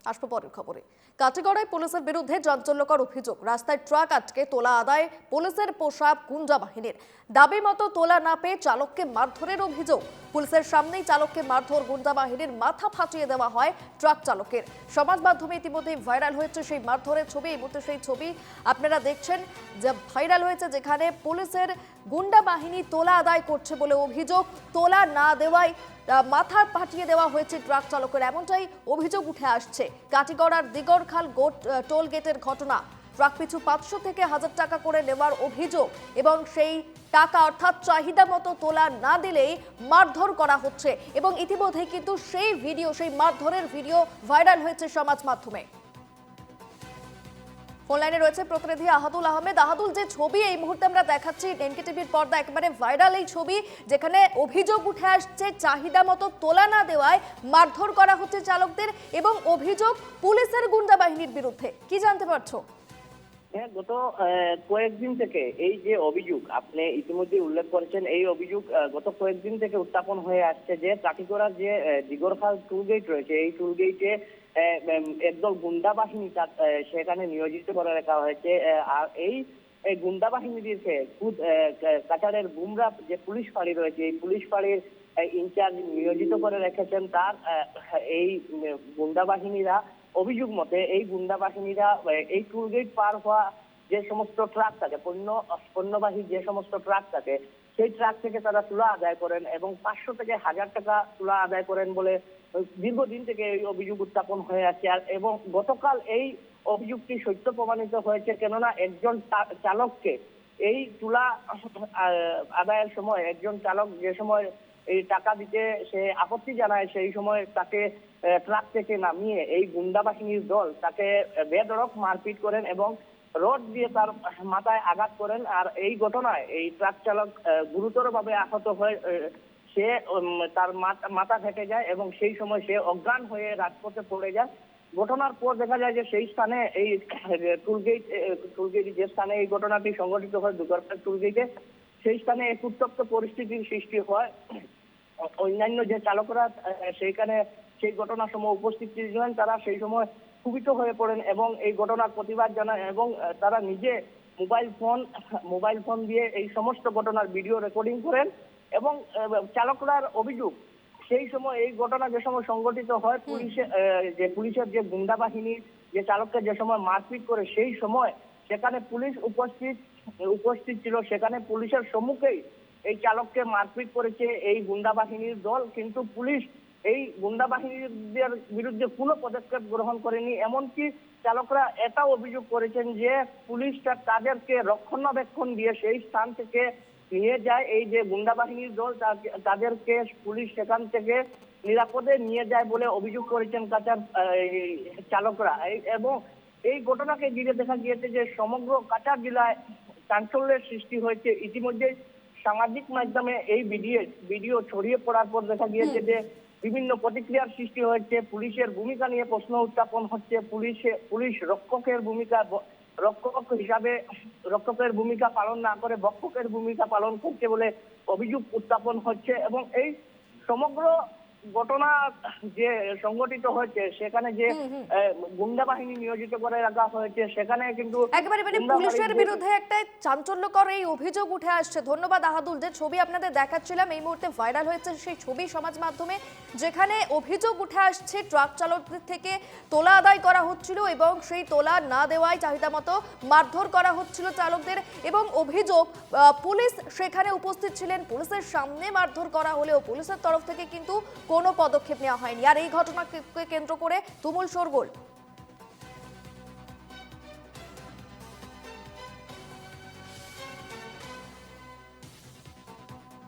আসবো পরের খবরে। কাটিগড়ায় পুলিশের বিরুদ্ধে চাঞ্চল্যকর অভিযোগ, রাস্তায় ট্রাক আটকে তোলা আদায় পুলিশের পোশাক গুন্ডা বাহিনীর। দাবি মতো তোলা না পেয়ে চালককে মারধরের অভিযোগ। পুলিশের সামনেই চালককে মারধর, গুন্ডা বাহিনীর মাথা ফাটিয়ে দেওয়া হয় ট্রাক চালকের। সমাজ মাধ্যমে ইতিমধ্যেই ভাইরাল হয়েছে সেই মারধরের ছবি। এই মুহূর্তে সেই ছবি আপনারা দেখছেন যে ভাইরাল হয়েছে, যেখানে পুলিশের গুন্ডা বাহিনী তোলা আদায় করছে বলে অভিযোগ। তোলা না দেওয়ায় মাথা ফাটিয়ে দেওয়া হয়েছে ট্রাক চালকের, এমনটাই অভিযোগ উঠে আসছে। কাটিগড়ার দিগরখাল টোল গেটের ঘটনা। ট্রাক পিছু 500 থেকে 1000 টাকা করে নেওয়ার অভিযোগ এবং সেই টাকা অর্থাৎ চাহিদা মতো তোলা না দিলেই মারধর করা হচ্ছে এবং ইতিমধ্যেই কিন্তু সেই ভিডিও, সেই মারধরের ভিডিও ভাইরাল হয়েছে সমাজ মাধ্যমে। অনলাইনে রয়েছে প্রতিনিধি আহাদুল আহমেদ। আহাদুল, যে ছবি এই মুহূর্তে আমরা দেখাচ্ছি এনকেটিভির পর্দা, একেবারে ভাইরাল এই ছবি, যেখানে অভিযোগ উঠে আসছে চাহিদা মতো তোলা না দেওয়ায় মারধর করা হচ্ছে চালকদের এবং অভিযোগ পুলিশের গুন্ডা বাহিনীর বিরুদ্ধে। কি জানতে পারছো? হ্যাঁ, গত কয়েকদিন থেকে এই যে অভিযোগ আপনি ইতিমধ্যে উল্লেখ করেছেন, এই অভিযোগ গত কয়েকদিন থেকে উত্থাপন হয়ে আসছে যে কাটিগড়ার যে দিগরখাল টুল গেট রয়েছে, এই টুল গেটে একদল গুন্ডা বাহিনী সেখানে নিয়োজিত করে রাখা হয়েছে। আর এই গুন্ডা বাহিনীদেরকে খুদ কাছাড়ের বুমরা যে পুলিশ ফাঁড়ি রয়েছে, এই পুলিশ ফাঁড়ির ইনচার্জ নিয়োজিত করে রেখেছেন। তার এই গুন্ডা বাহিনীরা অভিযোগ মতে এই গুন্ডা বাহিনীরা এই টুল গেট পার হওয়া যে সমস্ত ট্রাক থাকে, পণ্যবাহী যে সমস্ত ট্রাক থাকে, সেই ট্রাক থেকে তারা তুলা আদায় করেন এবং 500 থেকে 1000 টাকা তুলা আদায় করেন বলে দীর্ঘদিন থেকে এই অভিযোগ উত্থাপন হয়ে আছে। আর এবং গতকাল এই অভিযোগটি সত্য প্রমাণিত হয়েছে, কেননা একজন চালককে এই তুলা আদায়ের সময় একজন চালক যে সময় এই টাকা দিতে সে আপত্তি জানায়, সেই সময় তাকে ট্রাক থেকে নামিয়ে এই গুন্ডা বাহিনীর দল তাকে বেধড়ক মারপিট করেন এবং রড দিয়ে তার মাথায় আঘাত করেন। আর এই ঘটনায় এই ট্রাক চালক গুরুতরভাবে আহত হয়ে সে তার মাথা ফেটে যায় এবং সেই সময় সে অজ্ঞান হয়ে রাজপথে পড়ে যায়। ঘটনার পর দেখা যায় যে সেই স্থানে এই টুলগেট যে স্থানে এই ঘটনাটি সংঘটিত হয়, দিগরখাল টুলগেটে, সেই স্থানে এক উত্তপ্ত পরিস্থিতির সৃষ্টি হয়। অন্যান্য যে চালকরা সেইখানে সেই ঘটনার সময় উপস্থিত ছিলেন, তারা সেই সময় ক্ষুব্ধ হয়ে পড়েন এবং এই ঘটনার প্রতিবাদ জানান এবং তারা নিজে মোবাইল ফোন দিয়ে এই সমস্ত ঘটনার ভিডিও রেকর্ডিং করেন এবং চালকরার অভিযোগ সেই সময় এই ঘটনা যে সময় সংঘটিত হয়, পুলিশের যে গুন্ডা বাহিনী যে চালককে যে সময় মারপিট করে, সেই সময় সেখানে পুলিশ উপস্থিত ছিল। সেখানে পুলিশের সম্মুখেই এই চালককে মারপিট করেছে এই গুন্ডা বাহিনীর দল, কিন্তু পুলিশ এই গুন্ডা বাহিনীদের বিরুদ্ধে কোনো পদক্ষেপ গ্রহণ করেনি। এমনকি চালকরা এটাও অভিযোগ করেছেন যে পুলিশটা তাদেরকে রক্ষণাবেক্ষণ দিয়ে সেই স্থান থেকে নিয়ে যায়। এই যে গুন্ডা বাহিনীর দল তাদেরকে পুলিশ সেখান থেকে নিরাপদে নিয়ে যায় বলে অভিযোগ করেছেন কাছাড় চালকরা। এবং এই ঘটনাকে ঘিরে দেখা গিয়েছে যে সমগ্র কাছাড় জেলায় চাঞ্চল্যের সৃষ্টি হয়েছে। ইতিমধ্যে সামাজিক মাধ্যমে এই ভিডিও ছড়িয়ে পড়ার পর দেখা গিয়েছে যে বিভিন্ন প্রতিক্রিয়ার সৃষ্টি হয়েছে। পুলিশের ভূমিকা নিয়ে প্রশ্ন উত্থাপন হচ্ছে। পুলিশ রক্ষকের ভূমিকা পালন না করে ভক্ষকের ভূমিকা পালন করছে বলে অভিযোগ উত্থাপন হচ্ছে। এবং এই সমগ্র ঘটনা যে সংগঠিত হয়েছে, সেখানে যে গুন্ডা বাহিনী নিয়োজিত করে রাখা হয়েছে, সেখানে কিন্তু একেবারে পুলিশের বিরুদ্ধে একটা চাঞ্চল্যকর এই অভিযোগ উঠে আসছে। ধন্যবাদ আহাদুল। যে ছবি আপনাদের দেখাচ্ছিলাম এই মুহূর্তে ভাইরাল হয়েছে সেই ছবি সমাজ মাধ্যমে, যেখানে অভিযোগ উঠে আসছে ট্রাক চালকদের থেকে তোলা আদায় করা হচ্ছিল এবং সেই তোলা না দেওয়ায় চাহিদা মতো মারধর করা হচ্ছিল চালকদের এবং অভিযোগ পুলিশ সেখানে উপস্থিত ছিলেন, পুলিশের সামনে মারধর করা হলেও পুলিশের তরফ থেকে কিন্তু কোনো পদক্ষেপ নেওয়া হয়নি। আর এই ঘটনাকে কেন্দ্র করে তুমুল শোরগোল।